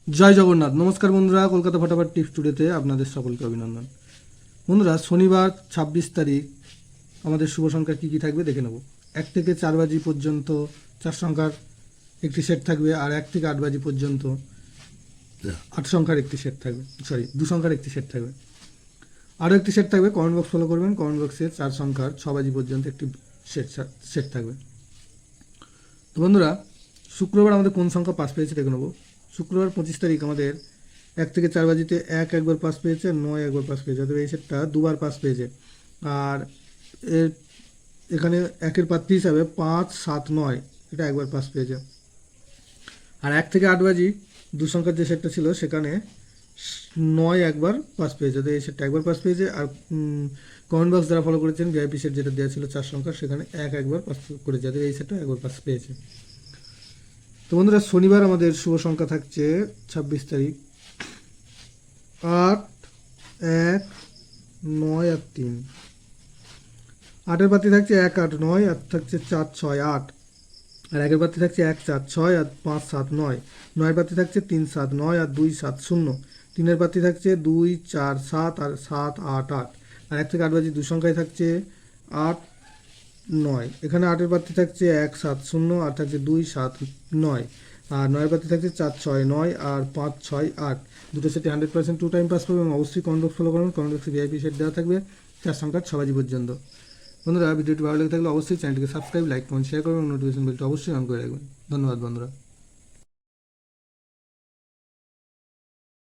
জয় জগন্নাথ। নমস্কার বন্ধুরা, কলকাতা ফটাফট টিপস টুডেতে আপনাদের সকলকে অভিনন্দন। বন্ধুরা, শনিবার 26 তারিখ আমাদের শুভ সংখ্যা কী কী থাকবে দেখে নেব। 1 থেকে 4 বাজি পর্যন্ত 4 সংখ্যার একটি সেট থাকবে, আর 1 থেকে 8 বাজি পর্যন্ত 8 সংখ্যার একটি সেট থাকবে, 2 সংখ্যার একটি সেট থাকবে। আরও একটি সেট থাকবে, কমেন্ট বক্স ফলো করবেন, কমেন্ট বক্সে 4 সংখ্যার 6 বাজি পর্যন্ত একটি সেট থাকবে। তো বন্ধুরা, শুক্রবার আমাদের কোন সংখ্যা পাস পেয়েছে দেখে নেব। শুক্রবার 25 তারিখ আমাদের 1 থেকে 4 বাজিতে 1 একবার পাস পেয়েছে, 9 একবার পাস পেয়েছে, অর্থাৎ এই সেটটা দুবার পাস পেয়েছে। আর এর এখানে 1-এর প্রার্থী হিসাবে 5, 7, 9 এটা একবার পাস পেয়েছে। আর 1 থেকে 8 বাজি 2 সংখ্যার যে সেটটা ছিল সেখানে 9 একবার পাস পেয়েছে, অর্থাৎ এই সেটটা একবার পাস পেয়েছে। আর কমেন্ট বক্স যারা ফলো করেছেন, ভিআইপি সেট যেটা দেওয়া ছিল 4 সংখ্যার, সেখানে 1 একবার পাস করেছে, অর্থাৎ এই সেটটা একবার পাস পেয়েছে। তো বন্ধুরা, শনিবার আমাদের শুভ সংখ্যা থাকছে 26 তারিখ 8, 1, 9 আর 3। 8-এর পাতি থাকছে 1, 8, 9 আর থাকছে 4, 6, 8। আর 1-এর পাতি থাকছে 1, 4, 6 আর 5, 7, 9। 9-এর পাতি থাকছে 3, 7, 9 আর 2, 7, 0। 3-এর পাতি থাকছে 2, 4, 7 আর 7, 8, 8। আর 1 থেকে 8 বাজি 2 সংখ্যায় থাকছে 8, 9। এখানে 8-এর প্রার্থী থাকছে 1, 7, 0 আর থাকছে 2, 7, 9। আর 9-এর প্রার্থী থাকছে 4, 6, 9 আর 5, 6, 8। দুটো সেটে 100% 2 টাইম পাস পাবে এবং অবশ্যই কমেন্ট বক্স ফলো করবেন। কমেন্ট বক্সে ভিআইপি সেট দেওয়া থাকবে 4 সংখ্যার 6 বাজি পর্যন্ত। বন্ধুরা, ভিডিওটি ভালো লেগে থাকলে অবশ্যই চ্যানেলটিকে সাবস্ক্রাইব, লাইক, কমেন্ট, শেয়ার করবেন এবং নোটিফিকেশন বেলটি অবশ্যই অন করে রাখবেন। ধন্যবাদ বন্ধুরা।